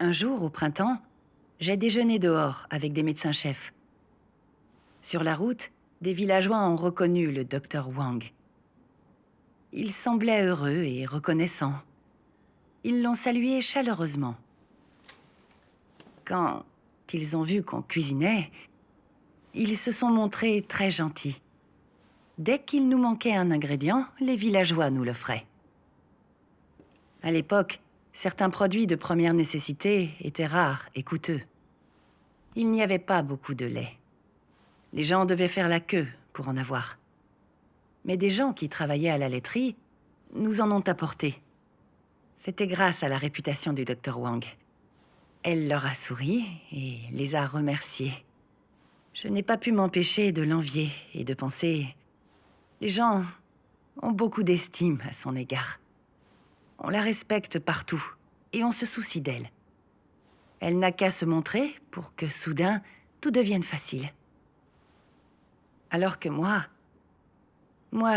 Un jour, au printemps, j'ai déjeuné dehors avec des médecins-chefs. Sur la route, des villageois ont reconnu le docteur Wang. Ils semblaient heureux et reconnaissants. Ils l'ont salué chaleureusement. Quand ils ont vu qu'on cuisinait, ils se sont montrés très gentils. Dès qu'il nous manquait un ingrédient, les villageois nous l'offraient. À l'époque, certains produits de première nécessité étaient rares et coûteux. Il n'y avait pas beaucoup de lait. Les gens devaient faire la queue pour en avoir. Mais des gens qui travaillaient à la laiterie nous en ont apporté. C'était grâce à la réputation du docteur Wang. Elle leur a souri et les a remerciés. Je n'ai pas pu m'empêcher de l'envier et de penser... Les gens ont beaucoup d'estime à son égard. On la respecte partout et on se soucie d'elle. Elle n'a qu'à se montrer pour que, soudain, tout devienne facile. Alors que moi,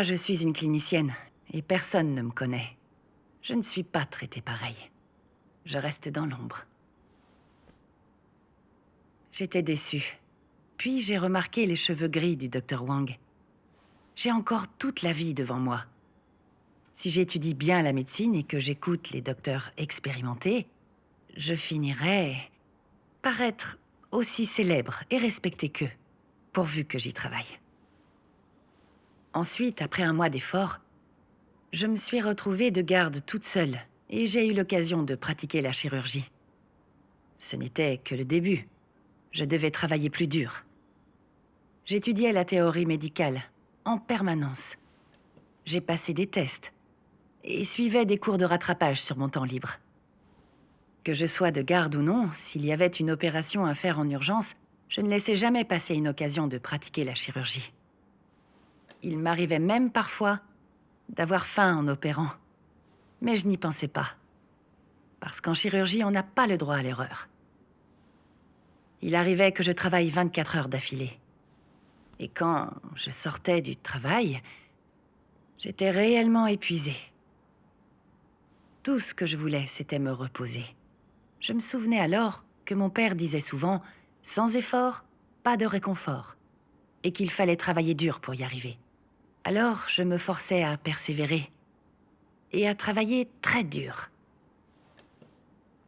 je suis une clinicienne et personne ne me connaît. Je ne suis pas traitée pareil. Je reste dans l'ombre. J'étais déçue. Puis j'ai remarqué les cheveux gris du docteur Wang. J'ai encore toute la vie devant moi. Si j'étudie bien la médecine et que j'écoute les docteurs expérimentés, je finirai par être aussi célèbre et respectée qu'eux, pourvu que j'y travaille. Ensuite, après un mois d'efforts, je me suis retrouvée de garde toute seule et j'ai eu l'occasion de pratiquer la chirurgie. Ce n'était que le début. Je devais travailler plus dur. J'étudiais la théorie médicale en permanence. J'ai passé des tests et suivais des cours de rattrapage sur mon temps libre. Que je sois de garde ou non, s'il y avait une opération à faire en urgence, je ne laissais jamais passer une occasion de pratiquer la chirurgie. Il m'arrivait même parfois d'avoir faim en opérant. Mais je n'y pensais pas. Parce qu'en chirurgie, on n'a pas le droit à l'erreur. Il arrivait que je travaille 24 heures d'affilée. Et quand je sortais du travail, j'étais réellement épuisée. Tout ce que je voulais, c'était me reposer. Je me souvenais alors que mon père disait souvent « sans effort, pas de réconfort » et qu'il fallait travailler dur pour y arriver. Alors, je me forçais à persévérer et à travailler très dur.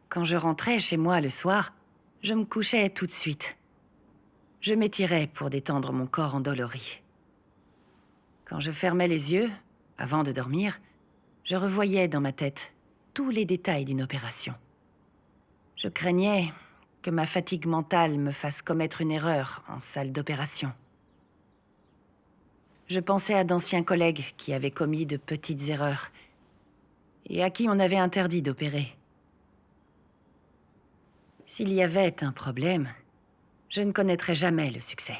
Quand je rentrais chez moi le soir, je me couchais tout de suite. Je m'étirais pour détendre mon corps endolori. Quand je fermais les yeux, avant de dormir, je revoyais dans ma tête tous les détails d'une opération. Je craignais que ma fatigue mentale me fasse commettre une erreur en salle d'opération. Je pensais à d'anciens collègues qui avaient commis de petites erreurs et à qui on avait interdit d'opérer. S'il y avait un problème, je ne connaîtrais jamais le succès.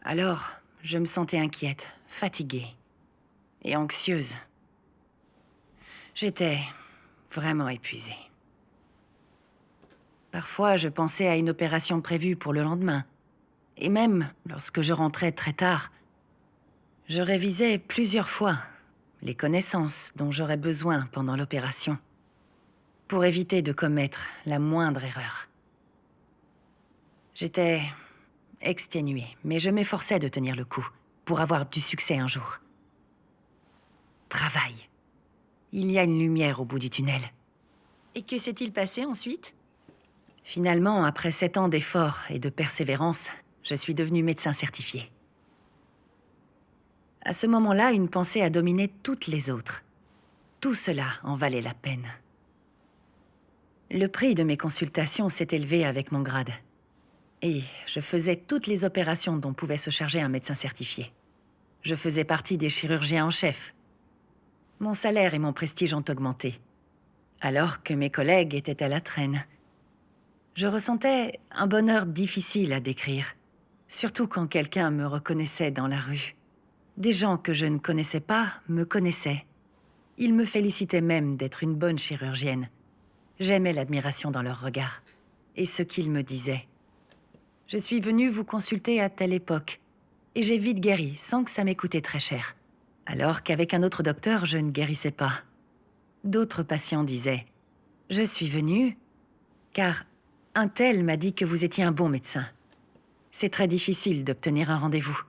Alors, je me sentais inquiète, fatiguée et anxieuse. J'étais vraiment épuisée. Parfois, je pensais à une opération prévue pour le lendemain. Et même, lorsque je rentrais très tard, je révisais plusieurs fois les connaissances dont j'aurais besoin pendant l'opération, pour éviter de commettre la moindre erreur. J'étais exténuée, mais je m'efforçais de tenir le coup, pour avoir du succès un jour. Travail. Il y a une lumière au bout du tunnel. Et que s'est-il passé ensuite ? Finalement, après 7 ans d'efforts et de persévérance, je suis devenue médecin certifié. À ce moment-là, une pensée a dominé toutes les autres. Tout cela en valait la peine. Le prix de mes consultations s'est élevé avec mon grade. Et je faisais toutes les opérations dont pouvait se charger un médecin certifié. Je faisais partie des chirurgiens en chef. Mon salaire et mon prestige ont augmenté, alors que mes collègues étaient à la traîne. Je ressentais un bonheur difficile à décrire, surtout quand quelqu'un me reconnaissait dans la rue. Des gens que je ne connaissais pas me connaissaient. Ils me félicitaient même d'être une bonne chirurgienne. J'aimais l'admiration dans leur regard et ce qu'ils me disaient. Je suis venue vous consulter à telle époque et j'ai vite guéri sans que ça m'ait coûté très cher. Alors qu'avec un autre docteur, je ne guérissais pas. D'autres patients disaient Je suis venue car un tel m'a dit que vous étiez un bon médecin. C'est très difficile d'obtenir un rendez-vous.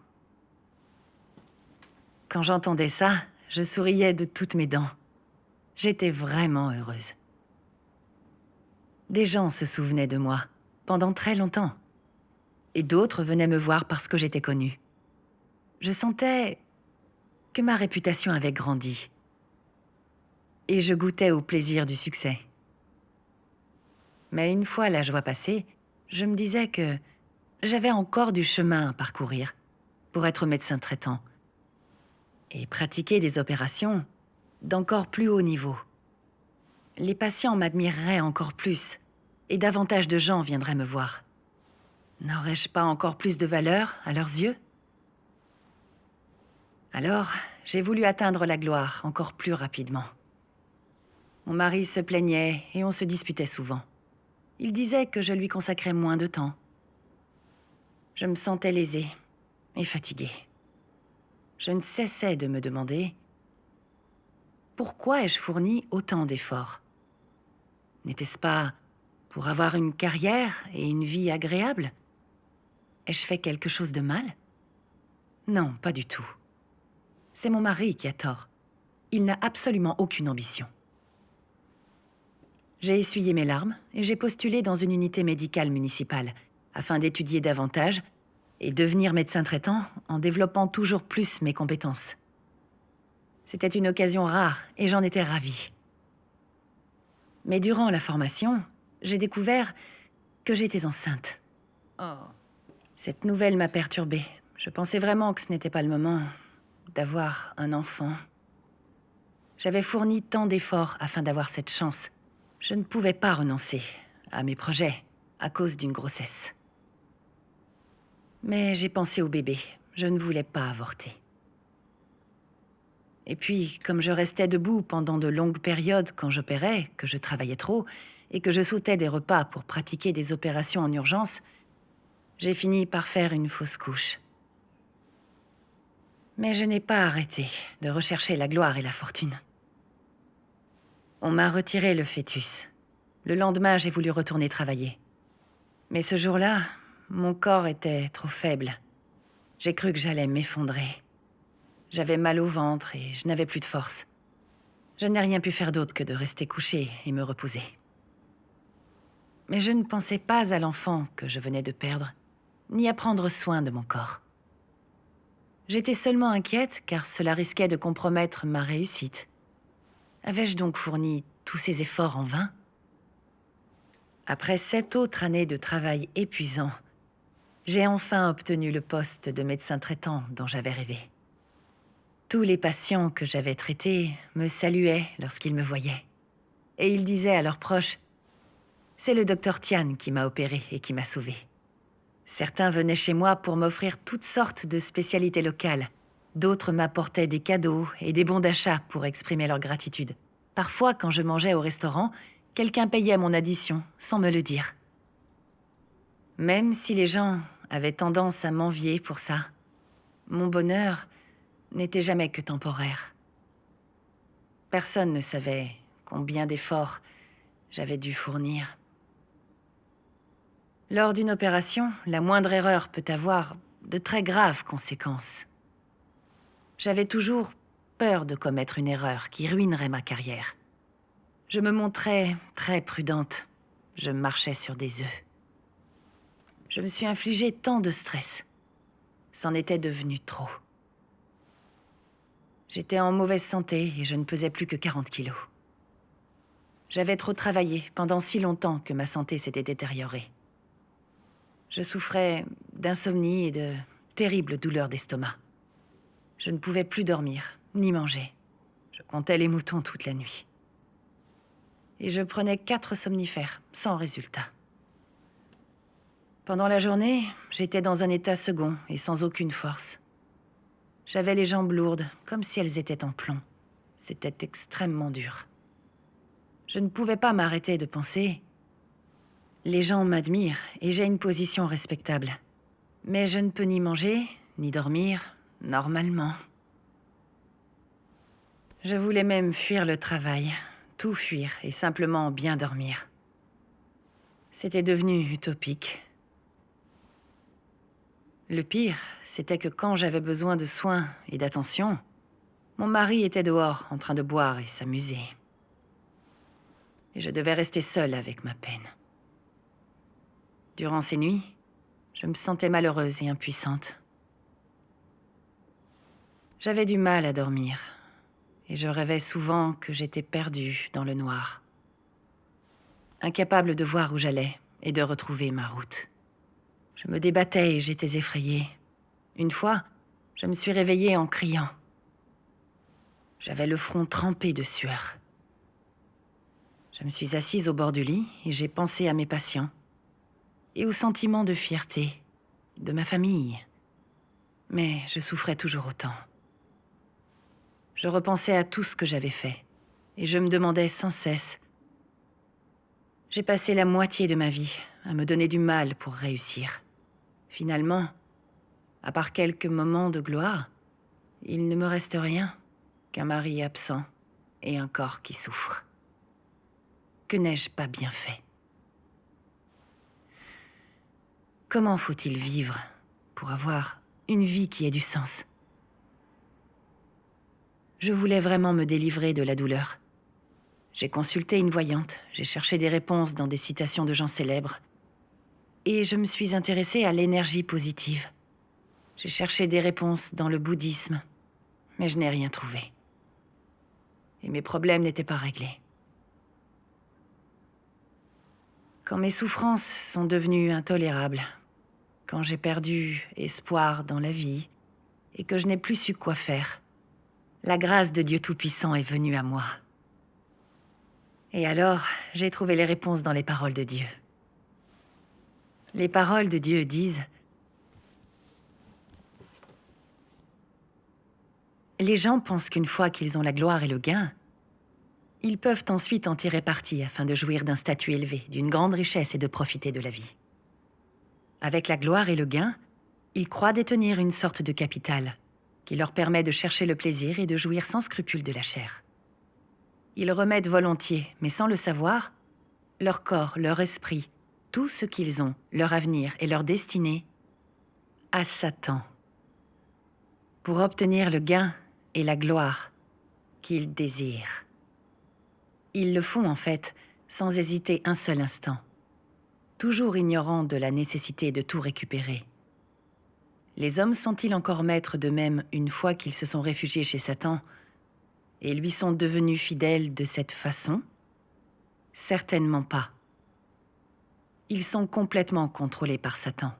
Quand j'entendais ça, je souriais de toutes mes dents. J'étais vraiment heureuse. Des gens se souvenaient de moi, pendant très longtemps. Et d'autres venaient me voir parce que j'étais connue. Je sentais que ma réputation avait grandi. Et je goûtais au plaisir du succès. Mais une fois la joie passée, je me disais que j'avais encore du chemin à parcourir pour être médecin traitant et pratiquer des opérations d'encore plus haut niveau. Les patients m'admireraient encore plus et davantage de gens viendraient me voir. N'aurais-je pas encore plus de valeur à leurs yeux? Alors, j'ai voulu atteindre la gloire encore plus rapidement. Mon mari se plaignait et on se disputait souvent. Il disait que je lui consacrais moins de temps. Je me sentais lésée et fatiguée. Je ne cessais de me demander pourquoi ai-je fourni autant d'efforts? N'était-ce pas pour avoir une carrière et une vie agréable? Ai-je fait quelque chose de mal? Non, pas du tout. C'est mon mari qui a tort. Il n'a absolument aucune ambition. J'ai essuyé mes larmes et j'ai postulé dans une unité médicale municipale afin d'étudier davantage et devenir médecin traitant en développant toujours plus mes compétences. C'était une occasion rare et j'en étais ravie. Mais durant la formation, j'ai découvert que j'étais enceinte. Oh. Cette nouvelle m'a perturbée. Je pensais vraiment que ce n'était pas le moment d'avoir un enfant. J'avais fourni tant d'efforts afin d'avoir cette chance. Je ne pouvais pas renoncer à mes projets à cause d'une grossesse. Mais j'ai pensé au bébé. Je ne voulais pas avorter. Et puis, comme je restais debout pendant de longues périodes quand j'opérais, que je travaillais trop, et que je sautais des repas pour pratiquer des opérations en urgence, j'ai fini par faire une fausse couche. Mais je n'ai pas arrêté de rechercher la gloire et la fortune. On m'a retiré le fœtus. Le lendemain, j'ai voulu retourner travailler. Mais ce jour-là, mon corps était trop faible. J'ai cru que j'allais m'effondrer. J'avais mal au ventre et je n'avais plus de force. Je n'ai rien pu faire d'autre que de rester couchée et me reposer. Mais je ne pensais pas à l'enfant que je venais de perdre, ni à prendre soin de mon corps. J'étais seulement inquiète car cela risquait de compromettre ma réussite. Avais-je donc fourni tous ces efforts en vain? Après 7 autres années de travail épuisant, j'ai enfin obtenu le poste de médecin traitant dont j'avais rêvé. Tous les patients que j'avais traités me saluaient lorsqu'ils me voyaient. Et ils disaient à leurs proches « C'est le docteur Tian qui m'a opéré et qui m'a sauvée ». Certains venaient chez moi pour m'offrir toutes sortes de spécialités locales. D'autres m'apportaient des cadeaux et des bons d'achat pour exprimer leur gratitude. Parfois, quand je mangeais au restaurant, quelqu'un payait mon addition sans me le dire. Même si les gens avaient tendance à m'envier pour ça, mon bonheur n'était jamais que temporaire. Personne ne savait combien d'efforts j'avais dû fournir. Lors d'une opération, la moindre erreur peut avoir de très graves conséquences. J'avais toujours peur de commettre une erreur qui ruinerait ma carrière. Je me montrais très prudente. Je marchais sur des œufs. Je me suis infligé tant de stress. C'en était devenu trop. J'étais en mauvaise santé et je ne pesais plus que 40 kilos. J'avais trop travaillé pendant si longtemps que ma santé s'était détériorée. Je souffrais d'insomnie et de terribles douleurs d'estomac. Je ne pouvais plus dormir, ni manger. Je comptais les moutons toute la nuit. Et je prenais 4 somnifères, sans résultat. Pendant la journée, j'étais dans un état second et sans aucune force. J'avais les jambes lourdes, comme si elles étaient en plomb. C'était extrêmement dur. Je ne pouvais pas m'arrêter de penser... Les gens m'admirent et j'ai une position respectable. Mais je ne peux ni manger, ni dormir, normalement. Je voulais même fuir le travail, tout fuir et simplement bien dormir. C'était devenu utopique. Le pire, c'était que quand j'avais besoin de soins et d'attention, mon mari était dehors en train de boire et s'amuser. Et je devais rester seule avec ma peine. Durant ces nuits, je me sentais malheureuse et impuissante. J'avais du mal à dormir, et je rêvais souvent que j'étais perdue dans le noir. Incapable de voir où j'allais et de retrouver ma route. Je me débattais et j'étais effrayée. Une fois, je me suis réveillée en criant. J'avais le front trempé de sueur. Je me suis assise au bord du lit et j'ai pensé à mes patients. Et au sentiment de fierté, de ma famille. Mais je souffrais toujours autant. Je repensais à tout ce que j'avais fait, et je me demandais sans cesse. J'ai passé la moitié de ma vie à me donner du mal pour réussir. Finalement, à part quelques moments de gloire, il ne me reste rien qu'un mari absent et un corps qui souffre. Que n'ai-je pas bien fait? Comment faut-il vivre pour avoir une vie qui ait du sens? Je voulais vraiment me délivrer de la douleur. J'ai consulté une voyante, j'ai cherché des réponses dans des citations de gens célèbres. Et je me suis intéressée à l'énergie positive. J'ai cherché des réponses dans le bouddhisme, mais je n'ai rien trouvé. Et mes problèmes n'étaient pas réglés. Quand mes souffrances sont devenues intolérables, quand j'ai perdu espoir dans la vie, et que je n'ai plus su quoi faire, la grâce de Dieu Tout-Puissant est venue à moi. Et alors, j'ai trouvé les réponses dans les paroles de Dieu. Les paroles de Dieu disent: les gens pensent qu'une fois qu'ils ont la gloire et le gain, ils peuvent ensuite en tirer parti afin de jouir d'un statut élevé, d'une grande richesse et de profiter de la vie. Avec la gloire et le gain, ils croient détenir une sorte de capital qui leur permet de chercher le plaisir et de jouir sans scrupule de la chair. Ils remettent volontiers, mais sans le savoir, leur corps, leur esprit, tout ce qu'ils ont, leur avenir et leur destinée, à Satan, pour obtenir le gain et la gloire qu'ils désirent. Ils le font en fait sans hésiter un seul instant, toujours ignorant de la nécessité de tout récupérer. Les hommes sont-ils encore maîtres d'eux-mêmes une fois qu'ils se sont réfugiés chez Satan et lui sont devenus fidèles de cette façon? Certainement pas. Ils sont complètement contrôlés par Satan.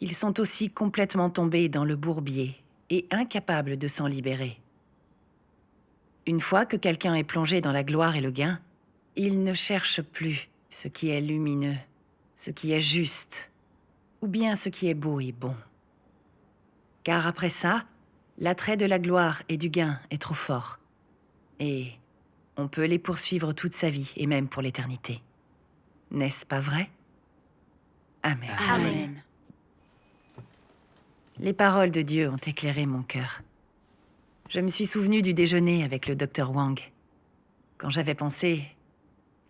Ils sont aussi complètement tombés dans le bourbier et incapables de s'en libérer. Une fois que quelqu'un est plongé dans la gloire et le gain, il ne cherche plus ce qui est lumineux, ce qui est juste, ou bien ce qui est beau et bon. Car après ça, l'attrait de la gloire et du gain est trop fort. Et on peut les poursuivre toute sa vie et même pour l'éternité. N'est-ce pas vrai? Amen. Amen. Les paroles de Dieu ont éclairé mon cœur. Je me suis souvenue du déjeuner avec le docteur Wang, quand j'avais pensé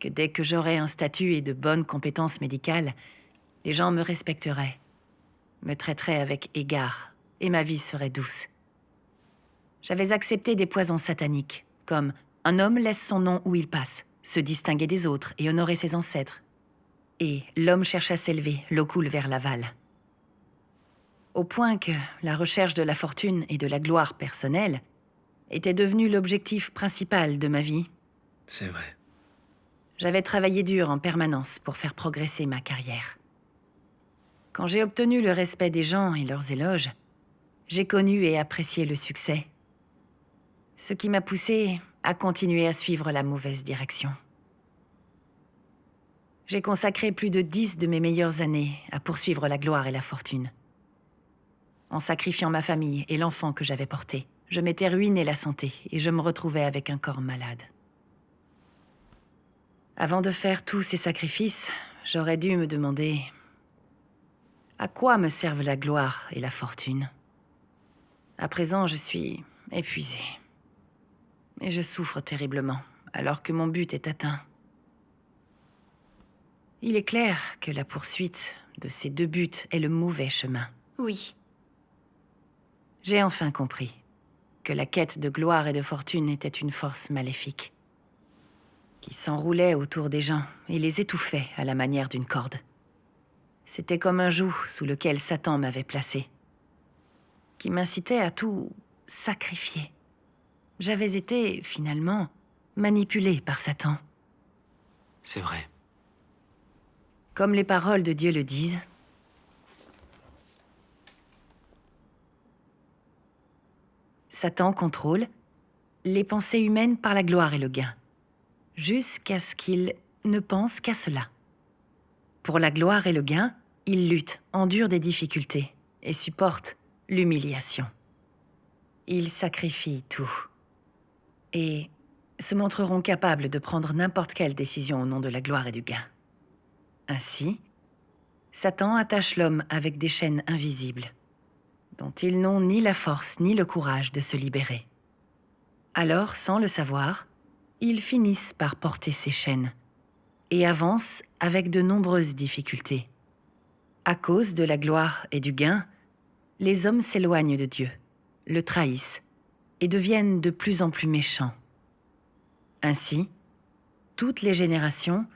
que dès que j'aurais un statut et de bonnes compétences médicales, les gens me respecteraient, me traiteraient avec égard, et ma vie serait douce. J'avais accepté des poisons sataniques, comme un homme laisse son nom où il passe, se distinguer des autres et honorer ses ancêtres. Et l'homme cherche à s'élever, l'eau coule vers l'aval. Au point que la recherche de la fortune et de la gloire personnelle était devenue l'objectif principal de ma vie. C'est vrai. J'avais travaillé dur en permanence pour faire progresser ma carrière. Quand j'ai obtenu le respect des gens et leurs éloges, j'ai connu et apprécié le succès. Ce qui m'a poussée à continuer à suivre la mauvaise direction. J'ai consacré plus de 10 de mes meilleures années à poursuivre la gloire et la fortune. En sacrifiant ma famille et l'enfant que j'avais porté, je m'étais ruiné la santé et je me retrouvais avec un corps malade. Avant de faire tous ces sacrifices, j'aurais dû me demander: à quoi me servent la gloire et la fortune? À présent, je suis épuisée. et je souffre terriblement, alors que mon but est atteint. Il est clair que la poursuite de ces deux buts est le mauvais chemin. Oui. J'ai enfin compris que la quête de gloire et de fortune était une force maléfique, qui s'enroulait autour des gens et les étouffait à la manière d'une corde. C'était comme un joug sous lequel Satan m'avait placé, qui m'incitait à tout sacrifier. J'avais été, finalement, manipulée par Satan. C'est vrai. Comme les paroles de Dieu le disent, Satan contrôle les pensées humaines par la gloire et le gain, jusqu'à ce qu'il ne pense qu'à cela. Pour la gloire et le gain, il lutte, endure des difficultés et supporte l'humiliation. Ils sacrifient tout et se montreront capables de prendre n'importe quelle décision au nom de la gloire et du gain. Ainsi, Satan attache l'homme avec des chaînes invisibles, dont ils n'ont ni la force ni le courage de se libérer. Alors, sans le savoir, ils finissent par porter ces chaînes et avancent avec de nombreuses difficultés. À cause de la gloire et du gain, les hommes s'éloignent de Dieu, le trahissent et deviennent de plus en plus méchants. Ainsi, toutes les générations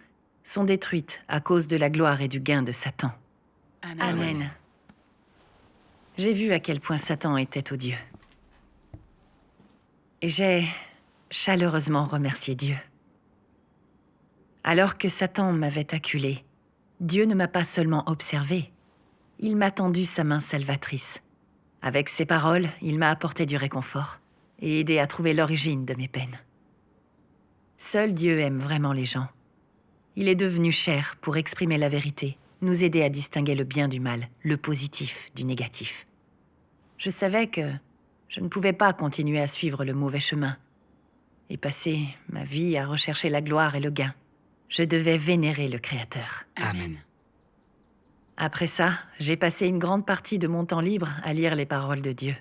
sont détruites à cause de la gloire et du gain de Satan. Amen. Amen. J'ai vu à quel point Satan était odieux. Et j'ai chaleureusement remercié Dieu. Alors que Satan m'avait acculé, Dieu ne m'a pas seulement observé, il m'a tendu sa main salvatrice. Avec ses paroles, il m'a apporté du réconfort et aidé à trouver l'origine de mes peines. Seul Dieu aime vraiment les gens. Il est devenu chair pour exprimer la vérité, nous aider à distinguer le bien du mal, le positif du négatif. Je savais que je ne pouvais pas continuer à suivre le mauvais chemin et passer ma vie à rechercher la gloire et le gain. Je devais vénérer le Créateur. Amen. Après ça, j'ai passé une grande partie de mon temps libre à lire les paroles de Dieu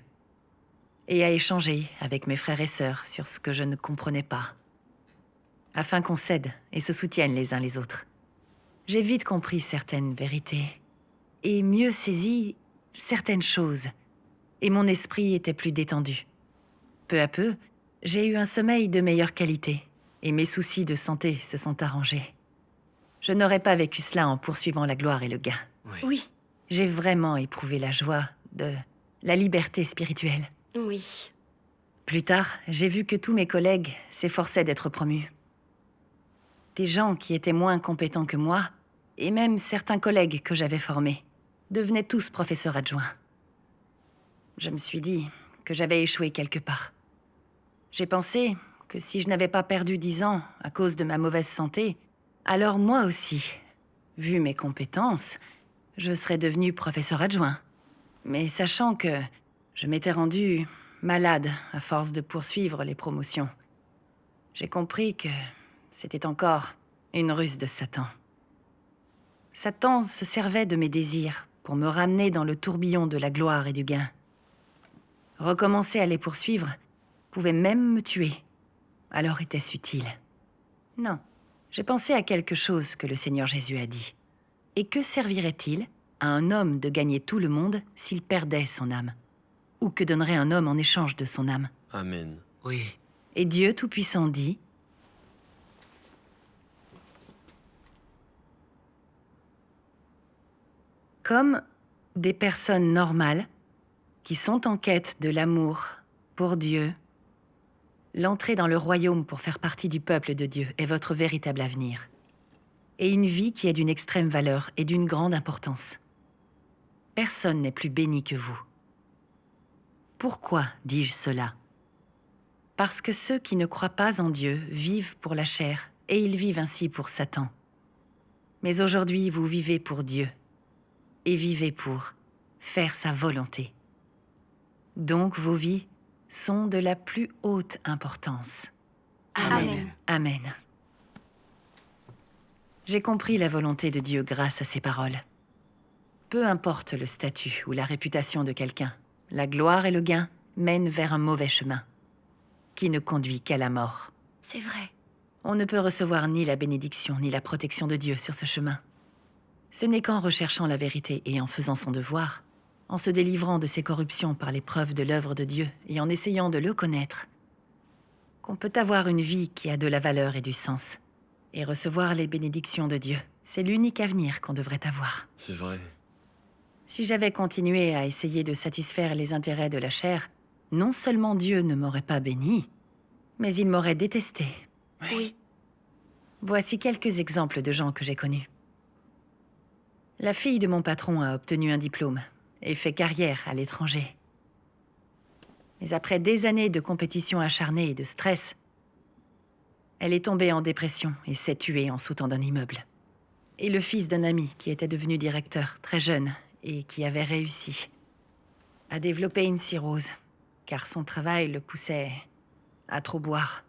et à échanger avec mes frères et sœurs sur ce que je ne comprenais pas, afin qu'on s'aide et se soutienne les uns les autres. J'ai vite compris certaines vérités et mieux saisi certaines choses, et mon esprit était plus détendu. Peu à peu, j'ai eu un sommeil de meilleure qualité et mes soucis de santé se sont arrangés. Je n'aurais pas vécu cela en poursuivant la gloire et le gain. Oui. J'ai vraiment éprouvé la joie de la liberté spirituelle. Oui. Plus tard, j'ai vu que tous mes collègues s'efforçaient d'être promus. Des gens qui étaient moins compétents que moi, et même certains collègues que j'avais formés, devenaient tous professeurs adjoints. Je me suis dit que j'avais échoué quelque part. J'ai pensé que si je n'avais pas perdu 10 ans à cause de ma mauvaise santé, alors moi aussi, vu mes compétences, je serais devenu professeur adjoint. Mais sachant que je m'étais rendu malade à force de poursuivre les promotions, j'ai compris que c'était encore une ruse de Satan. Satan se servait de mes désirs pour me ramener dans le tourbillon de la gloire et du gain. Recommencer à les poursuivre pouvait même me tuer. Alors était-ce utile? Non. J'ai pensé à quelque chose que le Seigneur Jésus a dit. Et que servirait-il à un homme de gagner tout le monde s'il perdait son âme? Ou que donnerait un homme en échange de son âme? Amen. Oui. Et Dieu Tout-Puissant dit, comme des personnes normales qui sont en quête de l'amour pour Dieu, l'entrée dans le royaume pour faire partie du peuple de Dieu est votre véritable avenir. Et une vie qui est d'une extrême valeur et d'une grande importance. Personne n'est plus béni que vous. Pourquoi dis-je cela? Parce que ceux qui ne croient pas en Dieu vivent pour la chair, et ils vivent ainsi pour Satan. Mais aujourd'hui, vous vivez pour Dieu, et vivez pour faire sa volonté. Donc vos vies sont de la plus haute importance. Amen. Amen. J'ai compris la volonté de Dieu grâce à ces paroles. Peu importe le statut ou la réputation de quelqu'un, la gloire et le gain mènent vers un mauvais chemin. qui ne conduit qu'à la mort. C'est vrai. On ne peut recevoir ni la bénédiction ni la protection de Dieu sur ce chemin. Ce n'est qu'en recherchant la vérité et en faisant son devoir, en se délivrant de ses corruptions par les preuves de l'œuvre de Dieu et en essayant de le connaître, qu'on peut avoir une vie qui a de la valeur et du sens, et recevoir les bénédictions de Dieu. C'est l'unique avenir qu'on devrait avoir. C'est vrai. Si j'avais continué à essayer de satisfaire les intérêts de la chair, non seulement Dieu ne m'aurait pas béni, mais il m'aurait détesté. Oui. Voici quelques exemples de gens que j'ai connus. La fille de mon patron a obtenu un diplôme et fait carrière à l'étranger. Mais après des années de compétition acharnée et de stress, elle est tombée en dépression et s'est tuée en sautant d'un immeuble. Et le fils d'un ami qui était devenu directeur très jeune et qui avait réussi a développé une cirrhose, car son travail le poussait à trop boire.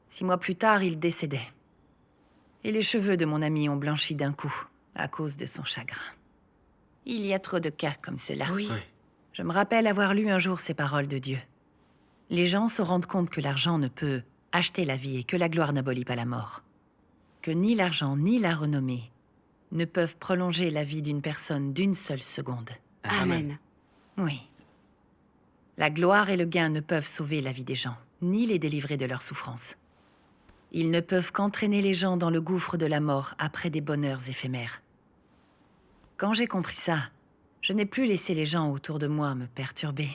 6 mois plus tard, il décédait. Et les cheveux de mon ami ont blanchi d'un coup, à cause de son chagrin. Il y a trop de cas comme cela. Oui. Oui. Je me rappelle avoir lu un jour ces paroles de Dieu. Les gens se rendent compte que l'argent ne peut acheter la vie et que la gloire n'abolit pas la mort. Que ni l'argent ni la renommée ne peuvent prolonger la vie d'une personne d'une seule seconde. Amen. Oui. La gloire et le gain ne peuvent sauver la vie des gens, ni les délivrer de leurs souffrances. Ils ne peuvent qu'entraîner les gens dans le gouffre de la mort après des bonheurs éphémères. Quand j'ai compris ça, je n'ai plus laissé les gens autour de moi me perturber.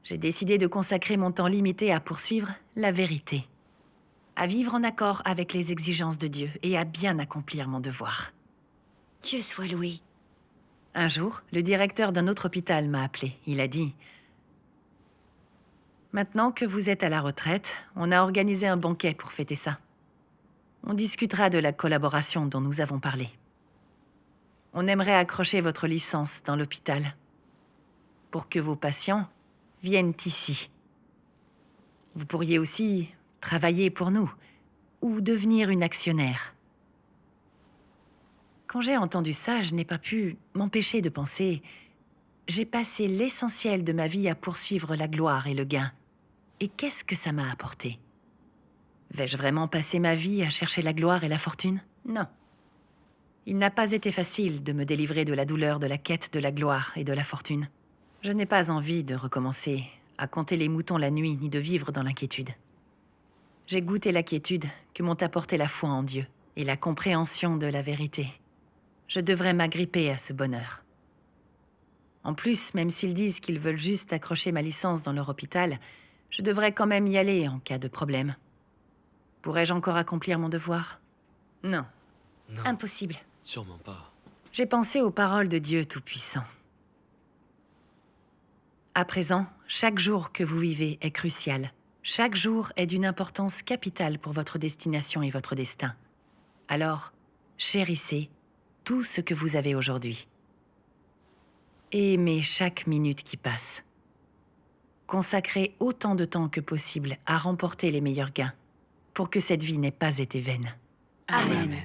J'ai décidé de consacrer mon temps limité à poursuivre la vérité, à vivre en accord avec les exigences de Dieu et à bien accomplir mon devoir. Dieu soit loué. Un jour, le directeur d'un autre hôpital m'a appelé. Il a dit « Maintenant que vous êtes à la retraite, on a organisé un banquet pour fêter ça. On discutera de la collaboration dont nous avons parlé. On aimerait accrocher votre licence dans l'hôpital pour que vos patients viennent ici. Vous pourriez aussi travailler pour nous ou devenir une actionnaire. » Quand j'ai entendu ça, je n'ai pas pu m'empêcher de penser « J'ai passé l'essentiel de ma vie à poursuivre la gloire et le gain. Et qu'est-ce que ça m'a apporté? Vais-je vraiment passer ma vie à chercher la gloire et la fortune? Non. Il n'a pas été facile de me délivrer de la douleur de la quête de la gloire et de la fortune. Je n'ai pas envie de recommencer à compter les moutons la nuit ni de vivre dans l'inquiétude. J'ai goûté la quiétude que m'ont apporté la foi en Dieu et la compréhension de la vérité. Je devrais m'agripper à ce bonheur. En plus, même s'ils disent qu'ils veulent juste accrocher ma licence dans leur hôpital, je devrais quand même y aller en cas de problème. Pourrais-je encore accomplir mon devoir? Non. Non, Impossible. sûrement pas. J'ai pensé aux paroles de Dieu Tout-Puissant. À présent, chaque jour que vous vivez est crucial. Chaque jour est d'une importance capitale pour votre destination et votre destin. Alors, chérissez tout ce que vous avez aujourd'hui. Et aimez chaque minute qui passe. Consacrez autant de temps que possible à remporter les meilleurs gains, pour que cette vie n'ait pas été vaine. Amen.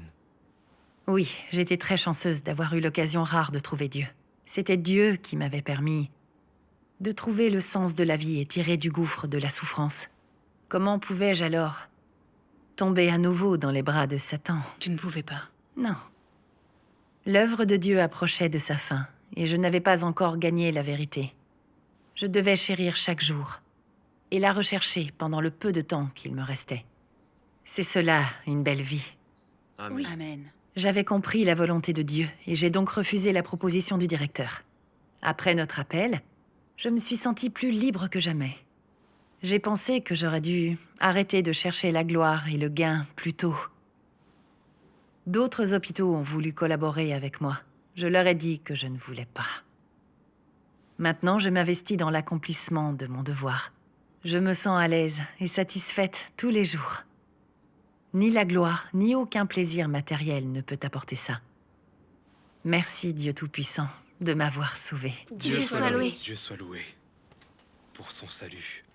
Oui, j'étais très chanceuse d'avoir eu l'occasion rare de trouver Dieu. C'était Dieu qui m'avait permis de trouver le sens de la vie et tirer du gouffre de la souffrance. Comment pouvais-je alors tomber à nouveau dans les bras de Satan? Tu ne pouvais pas. Non. L'œuvre de Dieu approchait de sa fin, et je n'avais pas encore gagné la vérité. Je devais chérir chaque jour, et la rechercher pendant le peu de temps qu'il me restait. C'est cela, une belle vie. Amen. Oui. Amen. J'avais compris la volonté de Dieu, et j'ai donc refusé la proposition du directeur. Après notre appel, je me suis sentie plus libre que jamais. J'ai pensé que j'aurais dû arrêter de chercher la gloire et le gain plus tôt. D'autres hôpitaux ont voulu collaborer avec moi. Je leur ai dit que je ne voulais pas. Maintenant, je m'investis dans l'accomplissement de mon devoir. Je me sens à l'aise et satisfaite tous les jours. Ni la gloire, ni aucun plaisir matériel ne peut apporter ça. Merci Dieu Tout-Puissant de m'avoir sauvée. Dieu soit loué. Dieu soit loué pour son salut.